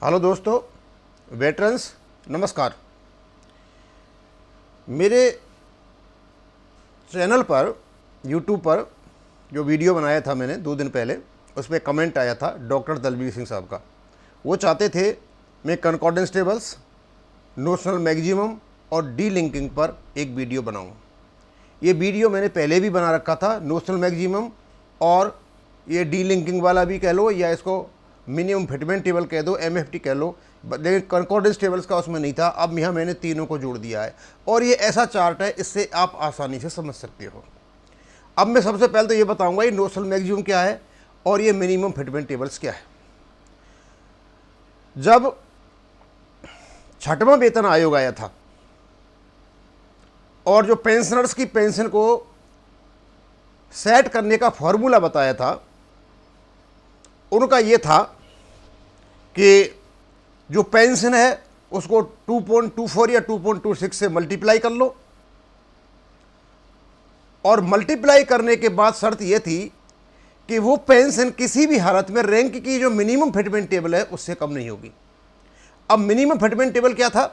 Hello दोस्तों, veterans नमस्कार। मेरे चैनल पर यूट्यूब पर जो वीडियो बनाया था मैंने 2 दिन पहले, उस पर कमेंट आया था डॉक्टर दलबीर सिंह साहब का। वो चाहते थे मैं कंकॉर्डेंस टेबल्स, नोशनल मैक्सिमम और डी लिंकिंग पर एक वीडियो बनाऊं। ये वीडियो मैंने पहले भी बना रखा था, नोशनल मैक्सिमम और ये डी लिंकिंग वाला भी कह लो या इसको मिनिमम फिटमेंट टेबल कह दो, MFT कह लो, लेकिन कंकॉर्डेंस टेबल्स का उसमें नहीं था। अब यहाँ मैंने तीनों को जोड़ दिया है और ये ऐसा चार्ट है, इससे आप आसानी से समझ सकते हो। अब मैं सबसे पहले तो ये बताऊंगा ये नोशनल मैक्सिमम क्या है और ये मिनिमम फिटमेंट टेबल्स क्या है। जब 6वां वेतन आयोग आया था और जो पेंशनर्स की पेंशन को सेट करने का फॉर्मूला बताया था, उनका ये था कि जो पेंशन है उसको 2.24 या 2.26 से मल्टीप्लाई कर लो और मल्टीप्लाई करने के बाद शर्त यह थी कि वो पेंशन किसी भी हालत में रैंक की जो मिनिमम फिटमेंट टेबल है उससे कम नहीं होगी। अब मिनिमम फिटमेंट टेबल क्या था?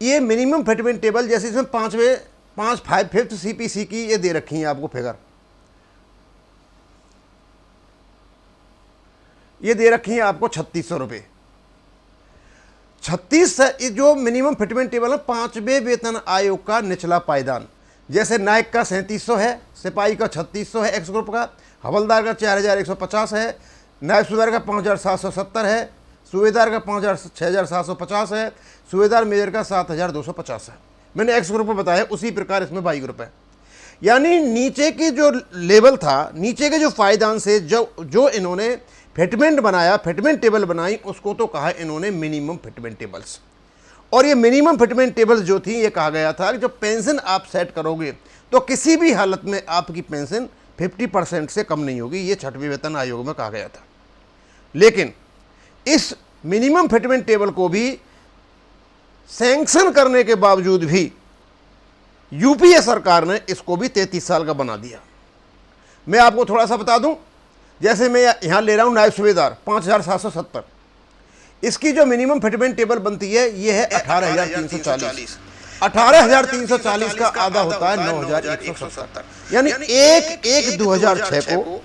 ये मिनिमम फिटमेंट टेबल जैसे इसमें 5/5 CPC की ये दे रखी है आपको फिगर, ये दे रखी है आपको 3600 रुपये। 36 जो मिनिमम फिटमेंट टेबल है 5वें वेतन आयोग का निचला पायदान। जैसे नायक का 3700 है, सिपाही का 3600 है एक्स ग्रुप का, हवलदार का 4150 है, नायब सूबेदार का 5770 है, सूबेदार का 6750 है, सूबेदार मेजर का 7250 है। मैंने एक्स ग्रुप में बताया, उसी प्रकार इसमें वाई ग्रुप है। यानी नीचे की जो लेवल था, नीचे के जो पायदान से जो इन्होंने फिटमेंट बनाया, फिटमेंट टेबल बनाई, उसको तो कहा इन्होंने मिनिमम फिटमेंट टेबल्स। और ये मिनिमम फिटमेंट टेबल्स जो थी, ये कहा गया था कि जब पेंशन आप सेट करोगे तो किसी भी हालत में आपकी पेंशन 50% से कम नहीं होगी। ये 6वें वेतन आयोग में कहा गया था। लेकिन इस मिनिमम फिटमेंट टेबल को भी सैंक्शन करने के बावजूद भी यूपीए सरकार ने इसको भी 33 साल का बना दिया। मैं आपको थोड़ा सा बता दूं, जैसे मैं यहाँ ले रहा हूँ नायब सूबेदार 5770, इसकी जो मिनिमम फिटमेंट टेबल बनती है ये है 18,340। 18,340 का आधा होता है 9,170। यानी 1/1/2006 को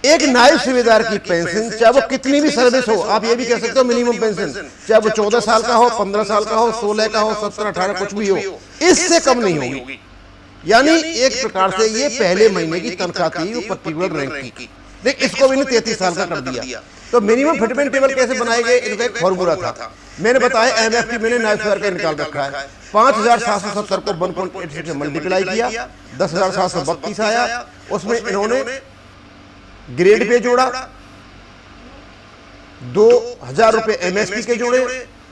एक नायब सूबेदार की पेंशन, चाहे वो कितनी भी सर्विस हो, आप ये भी कह सकते हो मिनिमम पेंशन, चाहे वो 14 साल का हो, 15 साल का हो, 16 का हो, 17, 18 कुछ भी हो, इससे कम नहीं होगी। यानी एक प्रकार से ये पहले महीने की तनख्वाह थी वो पर्टिकुलर रैंक की। देख, इसको भी 33 साल का कर दिया। तो मिनिमम फिटमेंट टेबल कैसे बनाए गए, इनका एक फॉर्मूला था। मैंने बताया MFT मैंने नायब सूबेदार का निकाल रखा है। 5770 को 1.86 से मल्टीप्लाई किया, 10,732 आया। उसमें इन्होंने ग्रेड पे जोड़ा, 2,000 रुपये MSP के जोड़े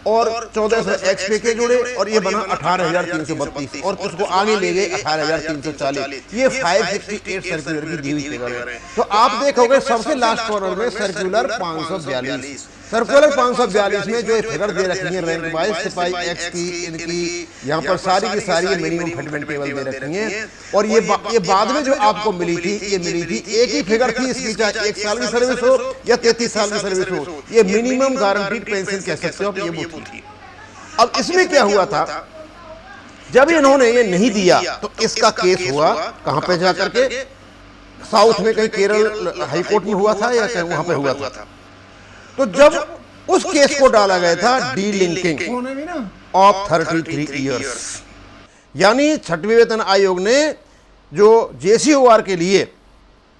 और 1400 XP के जोड़े और ये बना 18,332 और उसको आगे ले गए 18,340। ये 568 सर्कुलर की दी हुई फिगर है। तो आप देखोगे सबसे लास्ट कॉर्नर में सर्कुलर 542, सर्कुलर 542 में जो फिगर दे रखी है रैंक वाइज सिपाही एक्स की, इनकी यहाँ पर सारी की सारी मिनिमम फिटमेंट टेबल दे रखी है। और ये बाद में जो आपको मिली थी, ये मिली थी एक ही फिगर थी इसकी, चाहे 1 साल की सर्विस हो या 33 साल की सर्विस हो, ये मिनिमम गारंटीड पेंशन कह सकते हो, ये वो थी। अब इसमें क्या हुआ था, जब इन्होंने ये नहीं दिया तो इसका केस हुआ कहां पे जाकर के, साउथ में कहीं केरल हाईकोर्ट में हुआ था या कहीं वहां पे हुआ था। तो जब उस केस को डाला गया था डी लिंकिंग ऑफ 33 ईयर्स, यानी 6वें वेतन आयोग ने जो JCOR के लिए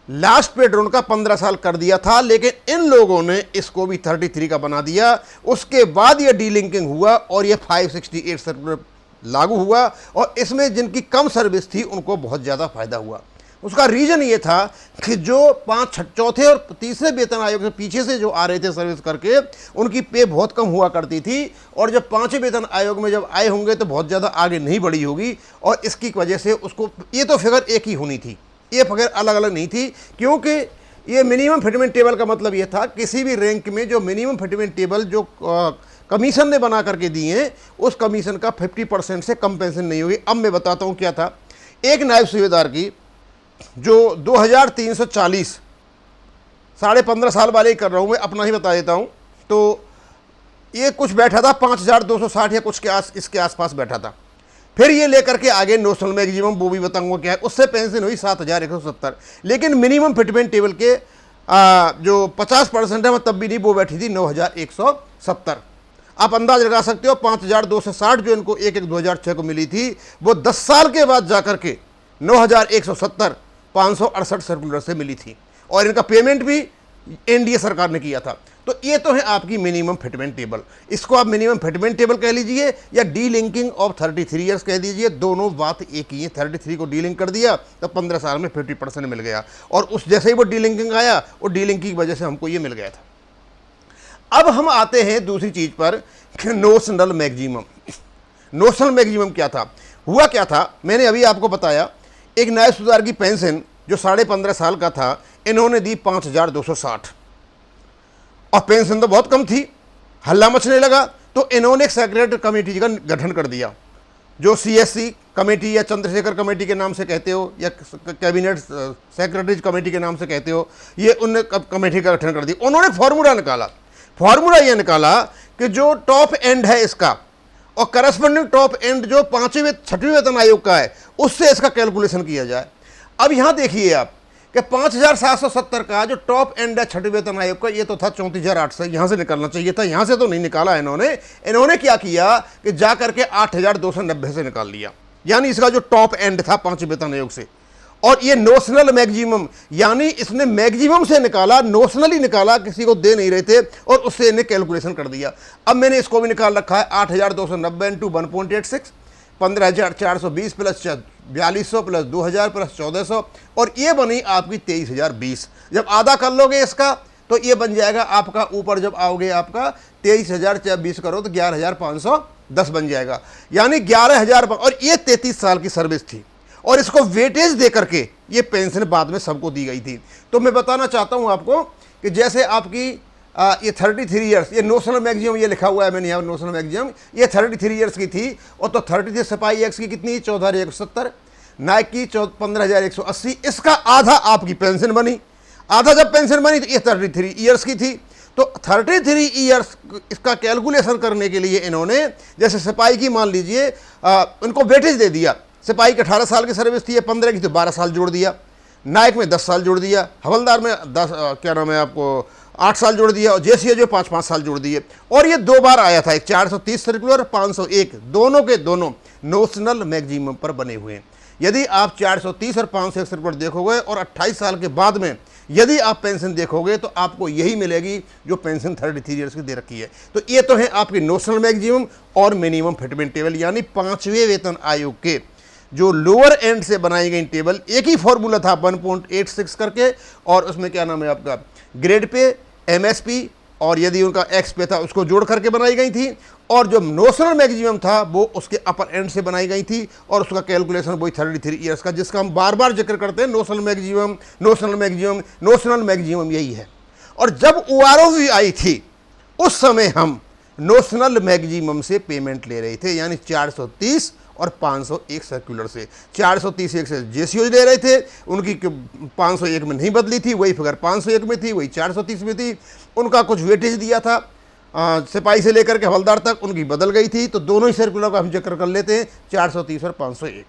लास्ट पेड उनका 15 साल कर दिया था, लेकिन इन लोगों ने इसको भी 33 का बना दिया। उसके बाद ये डी लिंकिंग हुआ और ये 568 सर्कुलर लागू हुआ और इसमें जिनकी कम सर्विस थी उनको बहुत ज़्यादा फायदा हुआ। उसका रीजन ये था कि जो 4थे और 3रे वेतन आयोग से पीछे से जो आ रहे थे सर्विस करके, उनकी पे बहुत कम हुआ करती थी और जब 5वें वेतन आयोग में जब आए होंगे तो बहुत ज़्यादा आगे नहीं बढ़ी होगी और इसकी वजह से उसको ये तो फिगर एक ही होनी थी, ये फिगर अलग अलग नहीं थी। क्योंकि ये मिनिमम फिटमेंट टेबल का मतलब ये था किसी भी रैंक में जो मिनिमम फिटमेंट टेबल जो कमीशन ने बना करके दिए हैं उस कमीशन का 50% से कम पेंशन नहीं होगी। अब मैं बताता हूँ क्या था। एक नायब सूबेदार की जो 2,340, 15.5 साल वाले ही कर रहा हूँ, मैं अपना ही बता देता हूँ। तो ये कुछ बैठा था 5260 या कुछ के इसके आसपास बैठा था। फिर ये लेकर के आगे नेशनल मैक्सिमम, वो भी बताऊंगा क्या है, उससे पेंशन हुई 7170। लेकिन मिनिमम फिटमेंट टेबल के जो 50% है वो तब भी नहीं, वो बैठी थी 9170। आप अंदाज लगा सकते हो 5260 जो इनको 1/1/2006 को मिली थी, वो 10 साल के बाद जाकर के 9170 568 सर्कुलर से मिली थी। और इनका पेमेंट भी एनडीए सरकार ने किया था। तो ये तो है आपकी मिनिमम फिटमेंट टेबल। इसको आप मिनिमम फिटमेंट टेबल कह लीजिए या डी लिंकिंग ऑफ 33 ईयर्स कह दीजिए, दोनों बात एक ही है। 33 को डी लिंक कर दिया तो 15 साल में 50% मिल गया, और उस जैसे ही वो डी लिंकिंग आया, वो डी लिंकिंग की वजह से हमको ये मिल गया था। अब हम आते हैं दूसरी चीज पर, नोशनल मैक्सिमम। नोशनल मैक्सिमम क्या था, हुआ क्या था, मैंने अभी आपको बताया। एक न्याय सुधार की पेंशन जो 15.5 साल का था, इन्होंने दी 5260, और पेंशन तो बहुत कम थी। हल्ला मचने लगा तो इन्होंने एक सेक्रेटरी कमेटी का गठन कर दिया, जो सीएससी कमेटी या चंद्रशेखर कमेटी के नाम से कहते हो, या कैबिनेट सेक्रेटरीज कमेटी के नाम से कहते हो, ये उन कमेटी का गठन कर दिया। उन्होंने फॉर्मूला निकाला। फॉर्मूला ये निकाला कि जो टॉप एंड है इसका और करस्पॉन्डिंग टॉप एंड जो 5वें 6वें वेतन आयोग का है, उससे इसका कैलकुलेशन किया जाए। अब यहां देखिए आप कि 5770 का जो टॉप एंड है 6वें वेतन आयोग का, ये तो था 34,800, यहां से निकालना चाहिए था, यहां से तो नहीं निकाला इन्होंने क्या किया कि जाकर के 8,290 से निकाल लिया, यानी इसका जो टॉप एंड था 5वें वेतन आयोग से। और ये नोशनल मैक्सिमम, यानी इसने मैक्सिमम से निकाला, नोशनल ही निकाला, किसी को दे नहीं रहे थे, और उससे इन्हें कैलकुलेशन कर दिया। अब मैंने इसको भी निकाल रखा है, 8,290 इंटू 1.86, 15,420 प्लस 4200 प्लस 2000 प्लस 1400, और ये बनी आपकी 23,020। जब आधा कर लोगे इसका तो ये बन जाएगा आपका, ऊपर जब आओगे आपका 23,020 करो तो 11,510 बन जाएगा, यानी 11,000। और ये 33 साल की सर्विस थी, और इसको वेटेज दे करके ये पेंशन बाद में सबको दी गई थी। तो मैं बताना चाहता हूं आपको कि जैसे आपकी ये 33 ईयर्स, ये नोशनल मैक्सिमम ये लिखा हुआ है मैंने यहाँ, नोशनल मैक्सिमम ये 33 ईयर्स की थी। और तो 33 सिपाही एक्स की कितनी, 14,170, नायक की 15,180, इसका आधा आपकी पेंशन बनी। आधा जब पेंशन बनी तो ये 33 ईयर्स की थी। तो 33 ईयर्स इसका कैलकुलेशन करने के लिए इन्होंने, जैसे सिपाही की मान लीजिए उनको वेटेज दे दिया। सिपाही की 18 साल की सर्विस थी, 15 की, तो 12 साल जोड़ दिया। नायक में 10 साल जोड़ दिया, हवलदार में 8 साल जोड़ दिया, और जेसीए जो 5-5 साल जोड़ दिए। और ये 2 बार आया था, एक 430 सर्कुलर, 501, दोनों के दोनों नोशनल मैक्सिमम पर बने हुए हैं। यदि आप 430 और 501 सर्कुलर देखोगे और 28 साल के बाद में यदि आप पेंशन देखोगे तो आपको यही मिलेगी जो पेंशन 33 ईयर्स की दे रखी है। तो ये तो है आपकी नोशनल मैक्सिमम और मिनिमम फिटमेंट टेबल, यानी 5वें वेतन आयोग के जो लोअर एंड से बनाई गई टेबल। एक ही फॉर्मूला था 1.86 करके, और उसमें क्या नाम है आपका, ग्रेड पे, एमएसपी, और यदि उनका एक्स पे था उसको जोड़ करके बनाई गई थी। और जो नोशनल मैक्सिमम था वो उसके अपर एंड से बनाई गई थी, और उसका कैलकुलेशन वही 33 ईयर्स का, जिसका हम बार बार जिक्र करते हैं, notional maximum, notional maximum, notional maximum, यही है। और जब ओआरओवी आई थी उस समय हम नोशनल मैक्सिमम से पेमेंट ले रहे थे, यानी 430 और 501 सर्कुलर से। 431 से जेसीओ दे रहे थे, उनकी 501 में नहीं बदली थी, वही फिगर 501 में थी, वही 430 में थी। उनका कुछ वेटेज दिया था, सिपाही से लेकर के हवलदार तक उनकी बदल गई थी। तो दोनों ही सर्कुलर का हम जिक्र कर लेते हैं, 430 और 501।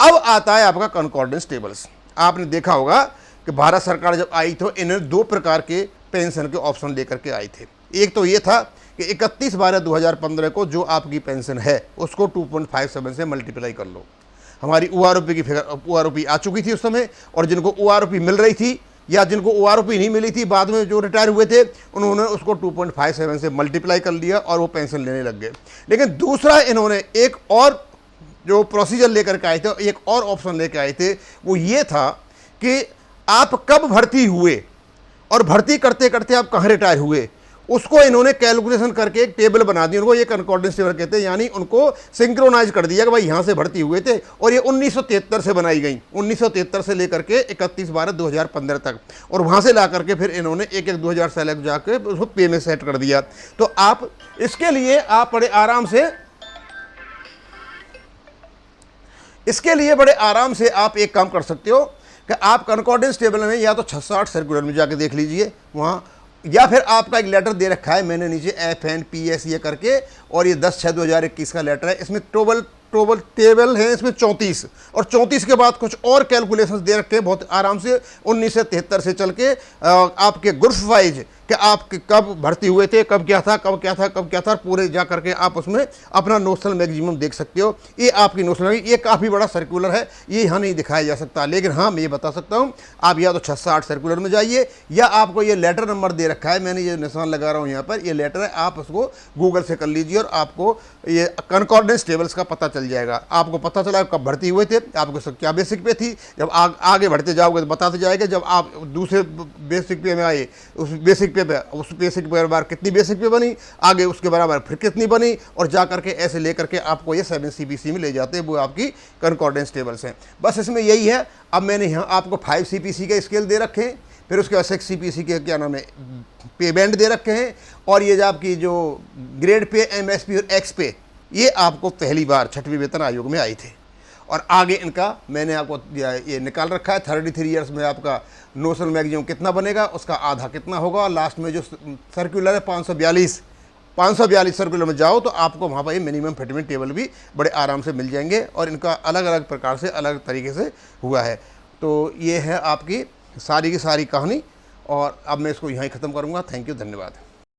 अब आता है आपका कंकॉर्डेंस टेबल्स। आपने देखा होगा कि भारत सरकार जब आई तो इन्होंने 2 प्रकार के पेंशन के ऑप्शन लेकर के आए थे। एक तो ये था कि 31/12/2015 को जो आपकी पेंशन है उसको 2.57 से मल्टीप्लाई कर लो। हमारी ओआरओपी की फिगर, ओआरओपी आ चुकी थी उस समय, और जिनको ओआरओपी मिल रही थी या जिनको ओआरओपी नहीं मिली थी बाद में जो रिटायर हुए थे, उन्होंने उसको 2.57 से मल्टीप्लाई कर लिया और वो पेंशन लेने लग गए। लेकिन दूसरा इन्होंने एक और जो प्रोसीजर लेकर के आए थे, एक और ऑप्शन लेकर आए थे, वो ये था कि आप कब भर्ती हुए और भर्ती करते करते आप कहाँ रिटायर हुए, उसको इन्होंने कैलकुलेशन करके एक टेबल बना दी। उनको ये कंकॉर्डेंस टेबल कहते हैं, यानी उनको सिंक्रोनाइज कर दिया कि भाई यहाँ से भर्ती हुए थे। और ये 1973 से बनाई गई, 1973 से लेकर के 31/12/2015 तक, और वहाँ से ला करके फिर इन्होंने 1/1/2000 सेलेक्ट जाके उसको पे में सेट कर दिया। तो आप इसके लिए आप बड़े आराम से आप एक काम कर सकते हो कि आप कंकॉर्डेंस टेबल में या तो 660 सर्कुलर में जाके देख लीजिए वहाँ, या फिर आपका एक लेटर दे रखा है मैंने नीचे FNPS ये करके, और ये 10/6/2021 का लेटर है। इसमें टेबल है इसमें 34, और 34 के बाद कुछ और कैलकुलेशंस दे रखे हैं बहुत आराम से 19 से 73 से चल के आपके ग्रुप वाइज कि आप कब भर्ती हुए थे, कब क्या था, कब क्या था, कब क्या था, पूरे जा करके आप उसमें अपना नोशनल मैक्सिमम देख सकते हो। ये आपकी नोशनल, ये काफ़ी बड़ा सर्कुलर है, ये यहाँ नहीं दिखाया जा सकता, लेकिन हाँ मैं ये बता सकता हूँ, आप या तो 608 सर्कुलर में जाइए, या आपको ये लेटर नंबर दे रखा है, मैंने ये निशान लगा रहा हूँ यहाँ पर, ये लेटर है, आप उसको गूगल से कर लीजिए और आपको ये कॉन्कॉर्डेंस टेबल्स का पता चल जाएगा। आपको पता चला कब भर्ती हुए थे, आपको क्या बेसिक पे थी, जब आगे बढ़ते जाओगे तो बताते जाएगा, जब आप दूसरे बेसिक पे में आए उस बेसिक पे बार कितनी बेसिक पे बनी, आगे उसके बराबर फिर कितनी बनी, और जा करके ऐसे लेकर के आपको ये 7 CPC में ले जाते हैं, वो आपकी कॉन्कॉर्डेंस टेबल्स हैं। बस इसमें यही है। अब मैंने यहाँ आपको 5 CPC के स्केल दे रखे हैं, फिर उसके बाद 6 CPC के क्या नाम है पे बैंड दे रखे हैं, और ये जो आपकी जो ग्रेड पे, MSP और एक्स पे, ये आपको पहली बार 6वें वेतन आयोग में आई थे। और आगे इनका मैंने आपको ये निकाल रखा है, 33 ईयर्स में आपका नोशनल मैक्सिमम कितना बनेगा, उसका आधा कितना होगा, और लास्ट में जो सर्कुलर है 542 सर्कुलर में जाओ तो आपको वहाँ पर मिनिमम फिटमेंट टेबल भी बड़े आराम से मिल जाएंगे, और इनका अलग अलग प्रकार से अलग तरीके से हुआ है। तो ये है आपकी सारी की सारी कहानी, और अब मैं इसको यहाँ ही ख़त्म करूँगा। थैंक यू, धन्यवाद।